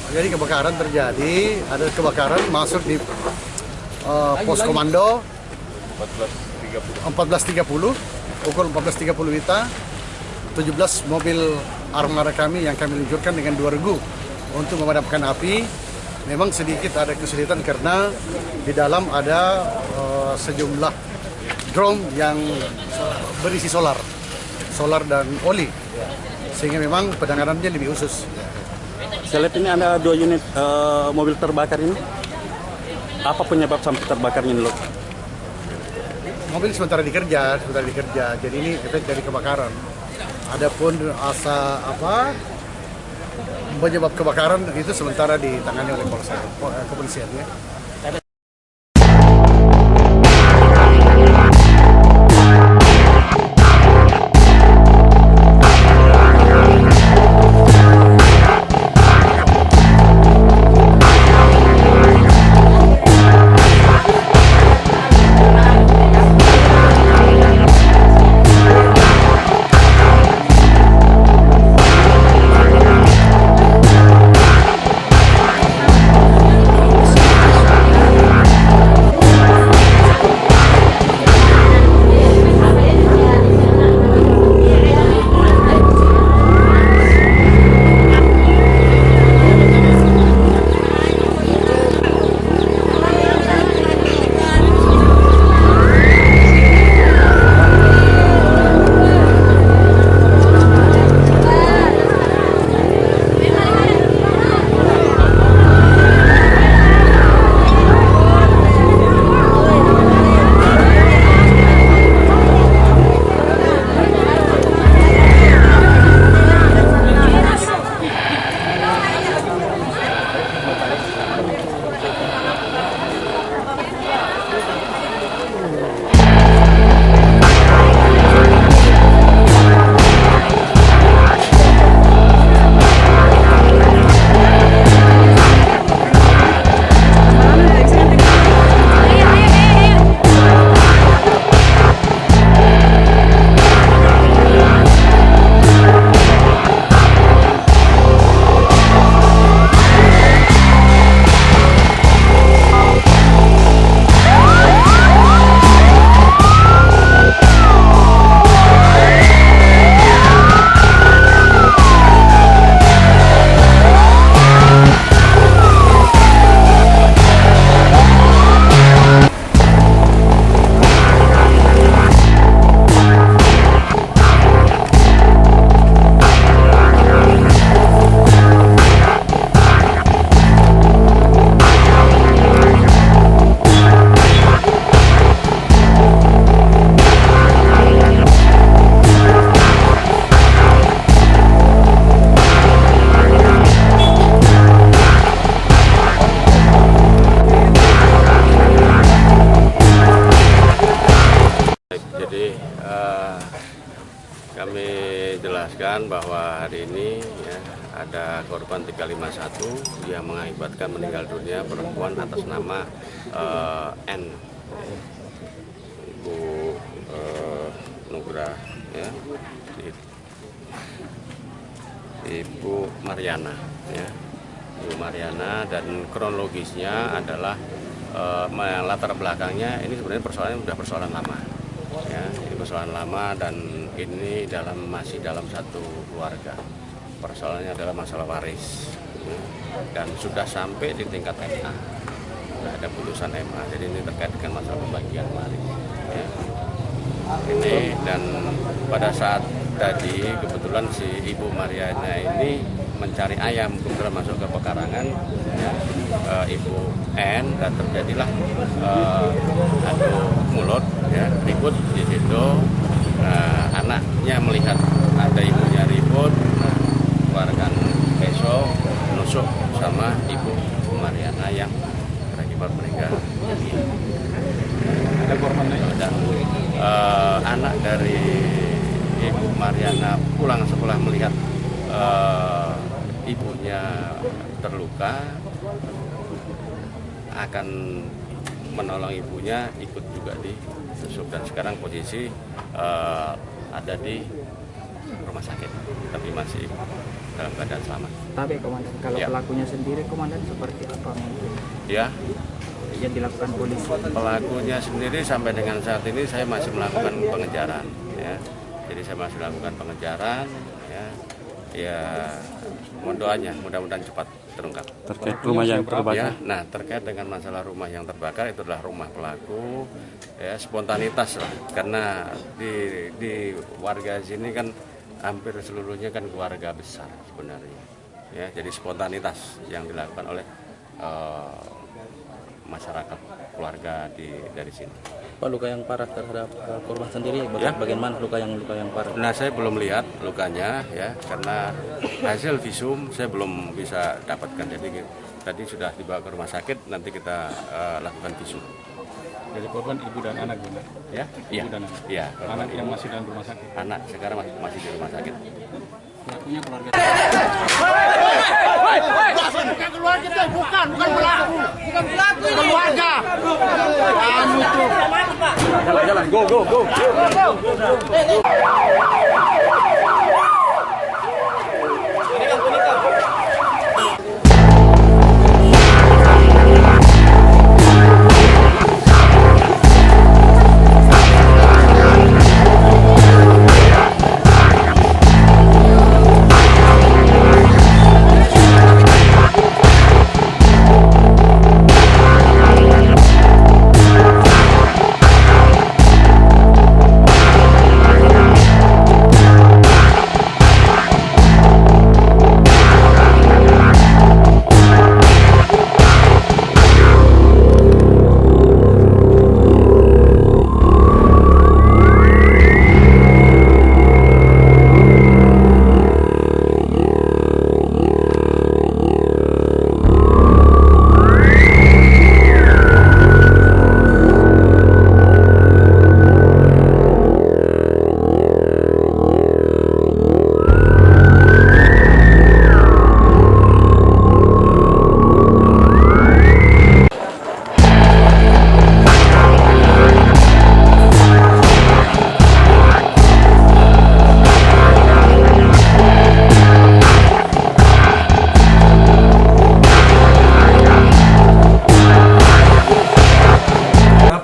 Jadi kebakaran terjadi, ada kebakaran masuk di pos komando 14.30, pukul 14.30 WITA, 17 mobil armada kami yang kami luncurkan dengan 2 regu untuk memadamkan api. Memang sedikit ada kesulitan karena di dalam ada sejumlah drum yang berisi solar dan oli, sehingga memang penanganannya lebih khusus. Saya lihat ini ada 2 unit mobil terbakar ini. Apa penyebab sampai terbakarnya ini, Lok? Mobil sementara dikerja. Jadi ini efek dari kebakaran. Adapun penyebab kebakaran itu sementara ditangani oleh kepolisian ya. Kami jelaskan bahwa hari ini ya, ada korban 351 yang mengakibatkan meninggal dunia perempuan atas nama N, Ibu Nugrah, ya, Ibu Mariana, ya, Ibu Mariana, dan kronologisnya adalah latar belakangnya ini sebenarnya persoalan lama. Ya, ini persoalan lama dan ini masih dalam satu keluarga. Persoalannya adalah masalah waris, ya, dan sudah sampai di tingkat MA, sudah ada putusan MA. Jadi ini terkait dengan masalah pembagian waris. Ya. Ini dan pada saat tadi kebetulan si Ibu Mariana ini mencari ayam, kebetulan masuk ke pekarangan, ya, Ibu N, dan terjadilah adu mulut, ya, ribut di situ. Anaknya melihat ada ibunya ribut, keluarkan besok menusuk sama Ibu Mariana yang berakibat meninggal dunia. Ada korban lain? Dan anak dari Ibu Mariana pulang setelah melihat ibunya terluka, akan menolong ibunya, ikut juga ditusuk, dan sekarang posisi ada di rumah sakit, tapi masih dalam keadaan selamat. Tapi komandan, kalau Ya. pelakunya sendiri komandan seperti apa mungkin Ya, yang dilakukan polisi? pelakunya sendiri sampai dengan saat ini saya masih melakukan pengejaran. Ya, jadi saya masih melakukan pengejaran. Ya, mohon doanya, mudah-mudahan cepat terungkap. Terkait rumah yang Ya, terbakar. nah terkait dengan masalah rumah yang terbakar itu adalah rumah pelaku, ya spontanitas lah, karena di warga sini kan hampir seluruhnya kan keluarga besar sebenarnya, ya jadi spontanitas yang dilakukan oleh masyarakat keluarga dari sini. Pak, luka yang parah terhadap korban sendiri, Ya. bagaimana luka yang parah? Nah, saya belum lihat lukanya ya, karena hasil visum saya belum bisa dapatkan. Jadi tadi sudah dibawa ke rumah sakit, nanti kita lakukan visum. Dari korban ibu dan anak, benar? Ya, iya, Ibu dan anak. iya. Anak yang masih dalam rumah sakit. Anak sekarang masih di rumah sakit. Pelakunya keluarga.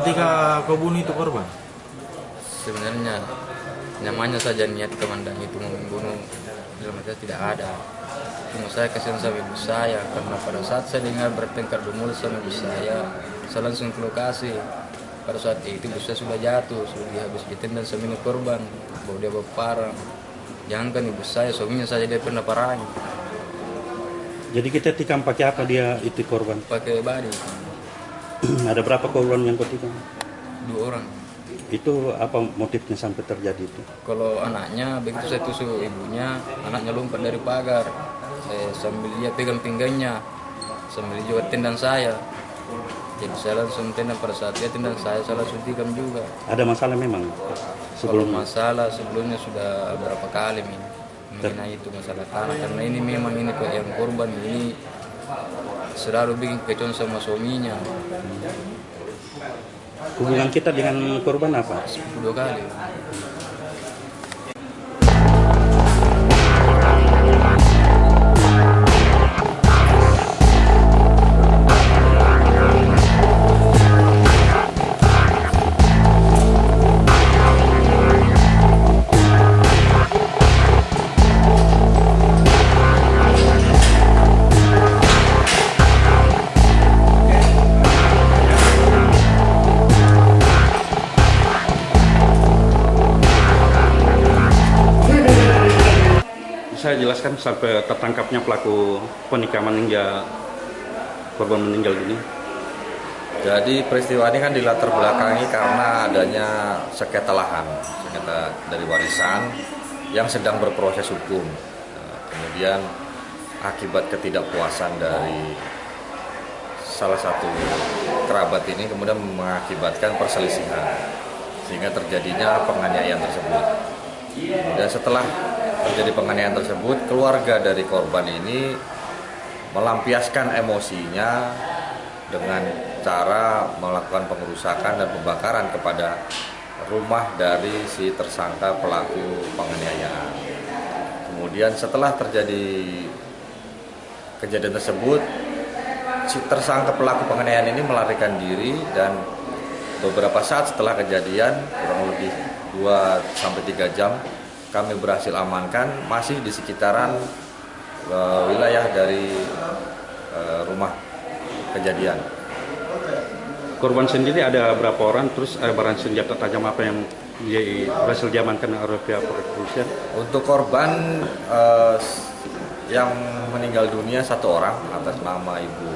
Ketika kau bunuh itu korban, Sebenarnya namanya saja niat komandan itu membunuh, dalam arti tidak ada. Cuma saya kasihan sama ibu saya, karena pada saat saya dengar bertengkar mulut sama ibu saya langsung ke lokasi. Pada saat itu ibu saya sudah jatuh, sudah habis ditendang sama ini korban, bahwa dia berparang. Jangankan ibu saya, suaminya saja dia pernah parangi, Jadi kita tikam pakai apa dia itu korban? pakai badi, Ada berapa korban yang kau tikam? 2 orang. Itu apa motifnya sampai terjadi itu? Kalau anaknya, begitu saya tusuk ibunya, anaknya lompat dari pagar. Saya sambil dia pegang pinggangnya, sambil dia juga tendang saya. Jadi saya langsung tendang, pada saat dia tendang saya langsung tikam juga. Ada masalah memang Kalau sebelum masalah sebelumnya sudah berapa kali mengenai itu masalah tanah, karena ini memang ini kok yang korban ini selalu bikin kecon sama suaminya. hubungan kita dengan korban apa? 2 kali. Saya jelaskan sampai tertangkapnya pelaku penikaman hingga korban meninggal ini. Jadi peristiwa ini kan dilatar belakangi karena adanya sengketa lahan, sengketa dari warisan yang sedang berproses hukum. Kemudian akibat ketidakpuasan dari salah satu kerabat ini kemudian mengakibatkan perselisihan sehingga terjadinya penganiayaan tersebut. Dan setelah terjadi penganiayaan tersebut, keluarga dari korban ini melampiaskan emosinya dengan cara melakukan pengerusakan dan pembakaran kepada rumah dari si tersangka pelaku penganiayaan. Kemudian setelah terjadi kejadian tersebut, si tersangka pelaku penganiayaan ini melarikan diri, dan beberapa saat setelah kejadian, kurang lebih 2-3 jam, kami berhasil amankan masih di sekitaran wilayah dari rumah kejadian. Korban sendiri ada berapa orang, terus ada barang senjata tajam apa yang berhasil diamankan oleh pihak kepolisian? Untuk korban yang meninggal dunia 1 orang atas nama Ibu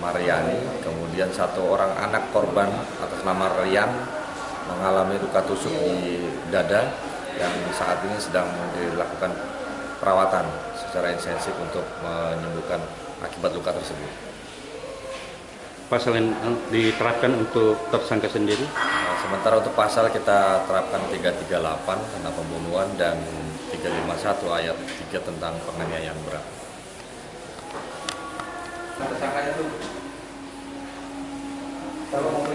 Mariani, kemudian 1 orang anak korban atas nama Rian mengalami luka tusuk di dada yang saat ini sedang dilakukan perawatan secara intensif untuk menyembuhkan akibat luka tersebut. Pasal yang diterapkan untuk tersangka sendiri? Nah, sementara untuk pasal kita terapkan 338 tentang pembunuhan dan 351 ayat 3 tentang penganiayaan berat. Tersangkanya tuh kalau mau